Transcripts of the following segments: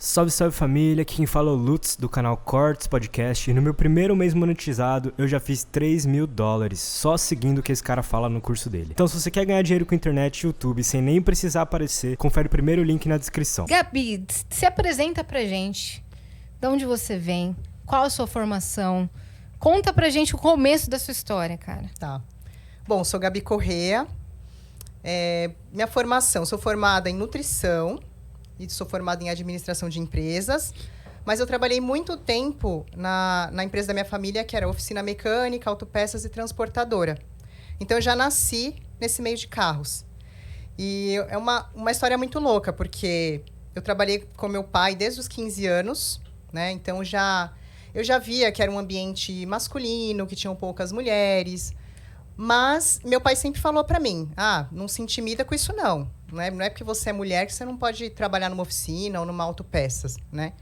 Salve, salve família, aqui quem fala é o Lutz do canal Cortes Podcast e no meu primeiro mês monetizado eu já fiz $3.000 só seguindo o que esse cara fala no curso dele. Então se você quer ganhar dinheiro com internet e YouTube sem nem precisar aparecer, confere o primeiro link na descrição. Gabi, se apresenta pra gente. De onde você vem? Qual a sua formação? Conta pra gente o começo da sua história, cara. Tá. Bom, sou Gabi Corrêa. Minha formação, sou formada em nutrição e sou formada em administração de empresas, mas eu trabalhei muito tempo na empresa da minha família, que era oficina mecânica, autopeças e transportadora. Então, eu já nasci nesse meio de carros. E é uma história muito louca, porque eu trabalhei com meu pai desde os 15 anos, né? Então, eu já via que era um ambiente masculino, que tinham poucas mulheres. Mas meu pai sempre falou pra mim, não se intimida com isso não. Não é porque você é mulher que você não pode trabalhar numa oficina ou numa autopeças, né?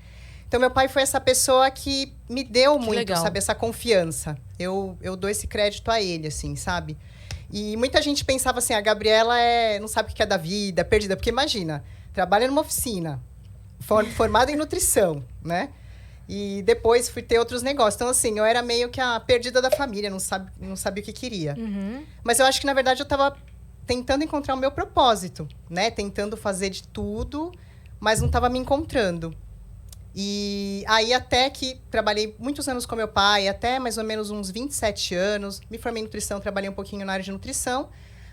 Então, meu pai foi essa pessoa que me deu muito, legal. sabe? Essa confiança. Eu dou esse crédito a ele, assim, sabe? E muita gente pensava assim, a Gabriela não sabe o que é da vida, é perdida. Porque imagina, trabalha numa oficina, formada em nutrição, né? E depois fui ter outros negócios. Então, assim, eu era meio que a perdida da família, não sabia o que queria. Uhum. Mas eu acho que, na verdade, eu estava tentando encontrar o meu propósito, né? Tentando fazer de tudo, mas não estava me encontrando. E aí, até que trabalhei muitos anos com meu pai, até mais ou menos uns 27 anos. Me formei em nutrição, trabalhei um pouquinho na área de nutrição.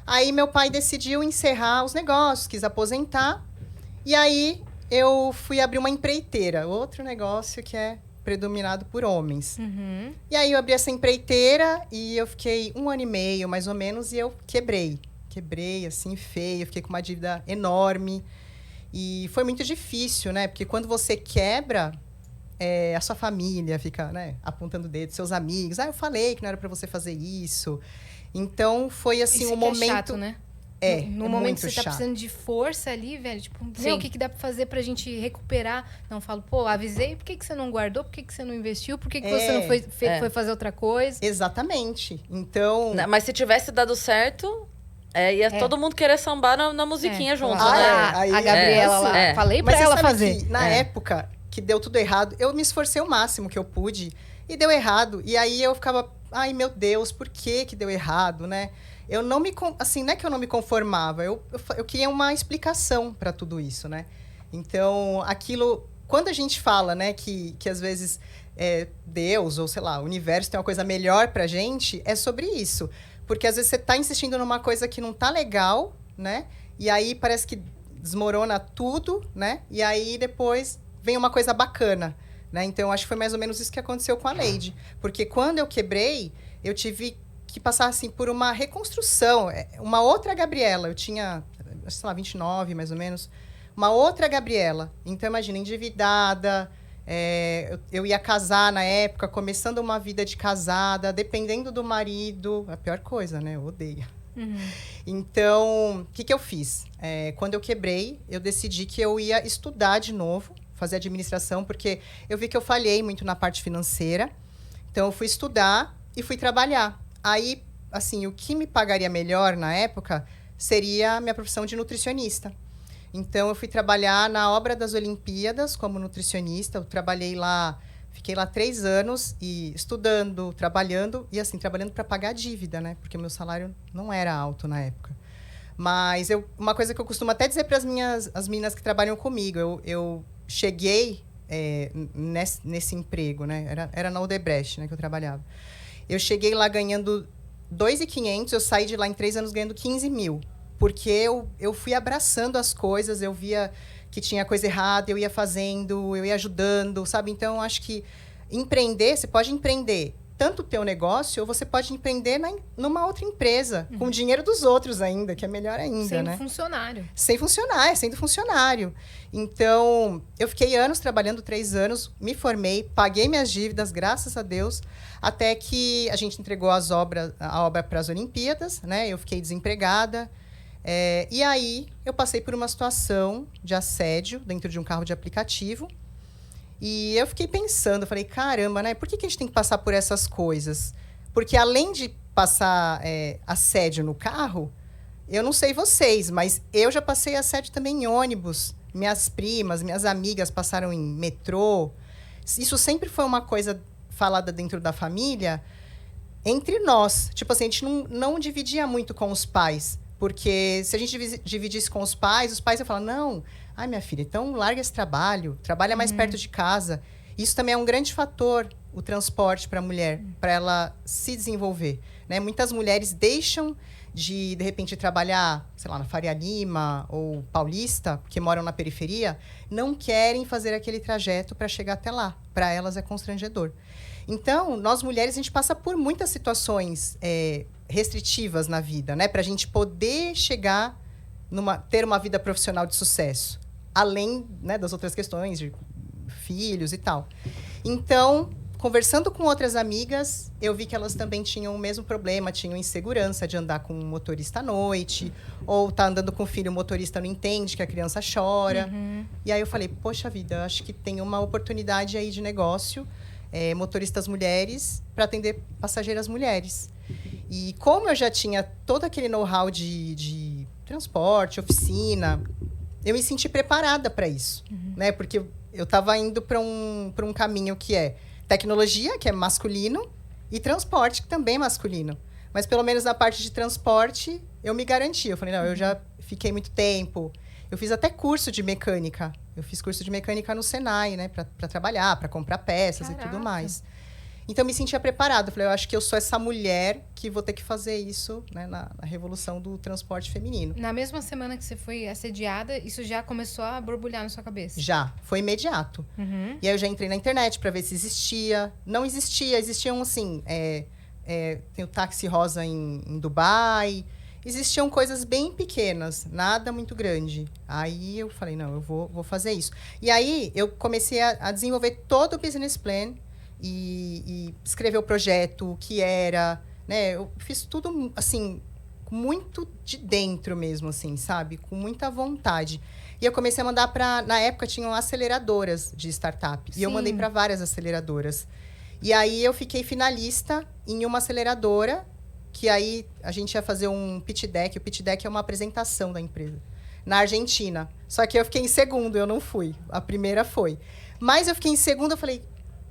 Aí, meu pai decidiu encerrar os negócios, quis aposentar. E aí, eu fui abrir uma empreiteira, outro negócio que é predominado por homens. Uhum. E aí eu abri essa empreiteira e eu fiquei 1 ano e meio, mais ou menos, e eu quebrei. Quebrei, assim, feio, fiquei com uma dívida enorme. E foi muito difícil, né? Porque quando você quebra, a sua família fica, né, apontando o dedo, seus amigos. Eu falei que não era pra você fazer isso. Então, foi, assim, Isso um que momento... é chato, né? No momento muito que você tá chato. precisando de força ali, velho, tipo, Sim. o que dá pra fazer pra gente recuperar? Não, falo, pô, avisei, por que você não guardou? Por que você não investiu? Por que você não foi fazer outra coisa? Exatamente. Então... Mas se tivesse dado certo, ia todo mundo querer sambar na musiquinha junto, Falar, né? Aí a Gabriela lá, é. falei pra Mas você ela sabe fazer. que, na época que deu tudo errado, eu me esforcei o máximo que eu pude e deu errado. E aí eu ficava, ai meu Deus, por que deu errado, né? Eu não me... Assim, não é que eu não me conformava, eu queria uma explicação para tudo isso, né? Então, aquilo... Quando a gente fala, né, que às vezes Deus ou, sei lá, o universo tem uma coisa melhor pra gente, é sobre isso. Porque às vezes você tá insistindo numa coisa que não tá legal, né? E aí parece que desmorona tudo, né? E aí depois vem uma coisa bacana, né? Então, acho que foi mais ou menos isso que aconteceu com a Lady. Porque quando eu quebrei, eu tive que passar, assim, por uma reconstrução. Uma outra Gabriela. Eu tinha, sei lá, 29, mais ou menos. Uma outra Gabriela. Então, imagina, endividada. Eu ia casar na época, começando uma vida de casada, dependendo do marido. A pior coisa, né? Eu odeio. Uhum. Então, o que eu fiz? Quando eu quebrei, eu decidi que eu ia estudar de novo, fazer administração, porque eu vi que eu falhei muito na parte financeira. Então, eu fui estudar e fui trabalhar. Aí, assim, o que me pagaria melhor na época seria a minha profissão de nutricionista. Então, eu fui trabalhar na Obra das Olimpíadas como nutricionista. Eu trabalhei lá, fiquei lá 3 anos e estudando, trabalhando. E, assim, trabalhando para pagar a dívida, né? Porque o meu salário não era alto na época. Mas uma coisa que eu costumo até dizer para as meninas que trabalham comigo, eu cheguei nesse emprego, né? Era na Odebrecht, né, que eu trabalhava. Eu cheguei lá ganhando 2.500, eu saí de lá em 3 anos ganhando 15 mil. Porque eu fui abraçando as coisas, eu via que tinha coisa errada, eu ia fazendo, eu ia ajudando, sabe? Então, eu acho que empreender, você pode empreender tanto o teu negócio, ou você pode empreender numa outra empresa, com o dinheiro dos outros ainda, que é melhor ainda, Sendo né? funcionário. Sendo funcionário. Então, eu fiquei anos trabalhando, 3 anos, me formei, paguei minhas dívidas, graças a Deus, até que a gente entregou a obra para as Olimpíadas, né? Eu fiquei desempregada. E aí, eu passei por uma situação de assédio dentro de um carro de aplicativo. E eu fiquei pensando, falei, caramba, né? Por que a gente tem que passar por essas coisas? Porque além de passar assédio no carro, eu não sei vocês, mas eu já passei assédio também em ônibus, minhas primas, minhas amigas passaram em metrô. Isso sempre foi uma coisa falada dentro da família, entre nós. Tipo assim, a gente não dividia muito com os pais. Porque se a gente dividisse com os pais iam falar, não, ai, minha filha, então larga esse trabalho, trabalha mais perto de casa. Isso também é um grande fator, o transporte para a mulher, para ela se desenvolver. Né? Muitas mulheres deixam de repente, trabalhar, sei lá, na Faria Lima ou Paulista, que moram na periferia, não querem fazer aquele trajeto para chegar até lá. Para elas é constrangedor. Então, nós mulheres, a gente passa por muitas situações restritivas na vida, né? Para a gente poder chegar, ter uma vida profissional de sucesso. Além, né, das outras questões de filhos e tal. Então, conversando com outras amigas, eu vi que elas também tinham o mesmo problema, tinham insegurança de andar com um motorista à noite, ou tá andando com o filho, o motorista não entende que a criança chora. E aí eu falei, poxa vida, eu acho que tem uma oportunidade aí de negócio, motoristas mulheres, para atender passageiras mulheres. E como eu já tinha todo aquele know-how de transporte, oficina, eu me senti preparada para isso, né? Porque eu estava indo para um caminho que é tecnologia, que é masculino, e transporte, que também é masculino. Mas, pelo menos na parte de transporte, eu me garanti. Eu falei, não, eu já fiquei muito tempo. Eu fiz até curso de mecânica. Eu fiz curso de mecânica no Senai, né? Para trabalhar, para comprar peças e tudo mais. Então, eu me sentia preparada. Eu falei, eu acho que eu sou essa mulher que vou ter que fazer isso, né, na revolução do transporte feminino. Na mesma semana que você foi assediada, isso já começou a borbulhar na sua cabeça? Já, foi imediato. E aí eu já entrei na internet para ver se existia. Não existia, existiam assim, tem o táxi rosa em Dubai. Existiam coisas bem pequenas, nada muito grande. Aí eu falei, não, eu vou fazer isso. E aí eu comecei a desenvolver todo o business plan e escrever o projeto, o que era, né? Eu fiz tudo, assim, muito de dentro mesmo, assim, sabe? Com muita vontade. E eu comecei a mandar para... Na época, tinham aceleradoras de startup. Sim. E eu mandei para várias aceleradoras. E aí, eu fiquei finalista em uma aceleradora, que aí a gente ia fazer um pitch deck. O pitch deck é uma apresentação da empresa, na Argentina. Só que eu fiquei em segundo, eu não fui. A primeira foi. Mas eu fiquei em segundo, eu falei...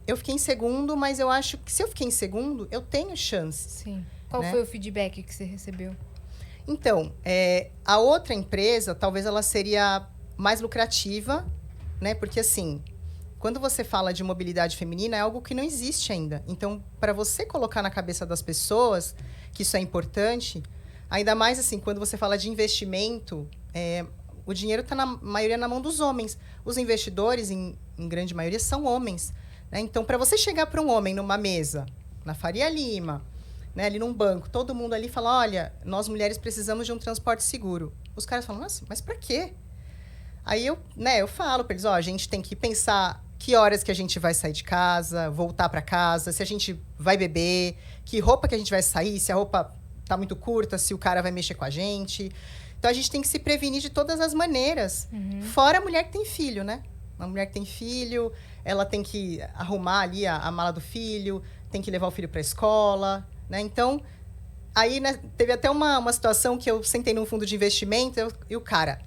Eu fiquei em segundo, mas eu acho que se eu fiquei em segundo, eu tenho chance. Sim. Qual né? foi o feedback que você recebeu? Então, a outra empresa, talvez ela seria mais lucrativa, né? Porque, assim, quando você fala de mobilidade feminina, é algo que não existe ainda. Então, para você colocar na cabeça das pessoas que isso é importante, ainda mais, assim, quando você fala de investimento, o dinheiro está, na maioria, na mão dos homens. Os investidores, em grande maioria, são homens. Né? Então, para você chegar para um homem numa mesa, na Faria Lima, né, ali num banco, todo mundo ali fala, olha, nós mulheres precisamos de um transporte seguro. Os caras falam, nossa, mas para quê? Aí eu falo para eles, a gente tem que pensar que horas que a gente vai sair de casa, voltar para casa, se a gente vai beber, que roupa que a gente vai sair, se a roupa tá muito curta, se o cara vai mexer com a gente. Então, a gente tem que se prevenir de todas as maneiras. Fora a mulher que tem filho, né? Uma mulher que tem filho, ela tem que arrumar ali a mala do filho, tem que levar o filho para a escola, né? Então, aí, né, teve até uma situação que eu sentei num fundo de investimento e o cara...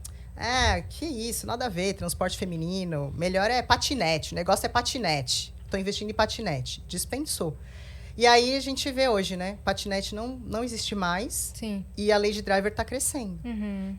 que isso, nada a ver, transporte feminino. Melhor é patinete, o negócio é patinete. Estou investindo em patinete. Dispensou. E aí a gente vê hoje, né? Patinete não existe mais. Sim. E a Lady Driver está crescendo.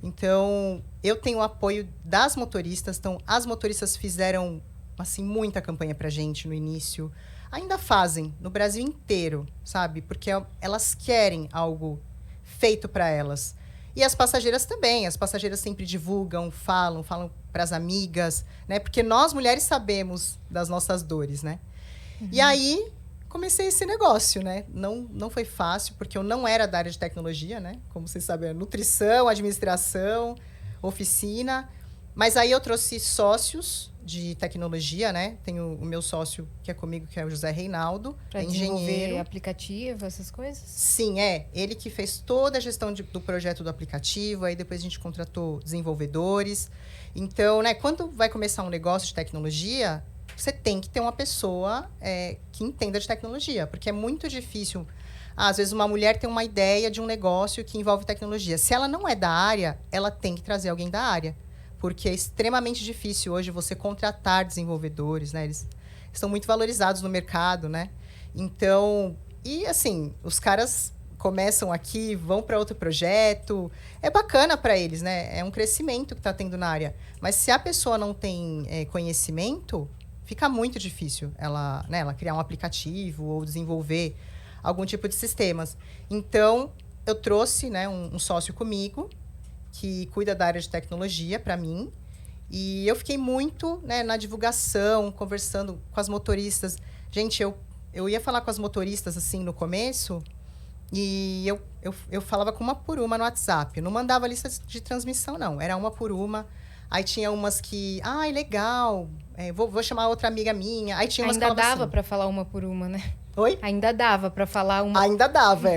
Então, eu tenho o apoio das motoristas. Então, as motoristas fizeram, assim, muita campanha pra gente no início. Ainda fazem, no Brasil inteiro, sabe? Porque elas querem algo feito para elas. E as passageiras também. As passageiras sempre divulgam, falam para as amigas, né? Porque nós, mulheres, sabemos das nossas dores, né? E aí, comecei esse negócio, né? Não foi fácil, porque eu não era da área de tecnologia, né? Como vocês sabem, nutrição, administração, oficina. Mas aí eu trouxe sócios de tecnologia, né? Tenho o meu sócio que é comigo, que é o José Reinaldo, Para desenvolver aplicativo, essas coisas? Sim, ele que fez toda a gestão do projeto do aplicativo, aí depois a gente contratou desenvolvedores. Então, né, quando vai começar um negócio de tecnologia, você tem que ter uma pessoa que entenda de tecnologia, porque é muito difícil. Às vezes, uma mulher tem uma ideia de um negócio que envolve tecnologia. Se ela não é da área, ela tem que trazer alguém da área, porque é extremamente difícil hoje você contratar desenvolvedores, né? Eles estão muito valorizados no mercado, né? Então, e assim, os caras começam aqui, vão para outro projeto. É bacana para eles, né? É um crescimento que está tendo na área. Mas se a pessoa não tem conhecimento, fica muito difícil ela criar um aplicativo ou desenvolver algum tipo de sistemas. Então, eu trouxe, né, um sócio comigo que cuida da área de tecnologia para mim. E eu fiquei muito, né, na divulgação, conversando com as motoristas. Gente, eu ia falar com as motoristas assim no começo e eu falava com uma por uma no WhatsApp. Eu não mandava lista de transmissão, não. Era uma por uma. Aí tinha umas que... Ai, legal. Vou chamar outra amiga minha. Aí tinha umas que Ainda falavam dava assim, pra falar uma por uma, né? Oi? Ainda dava pra falar uma. Ainda dava,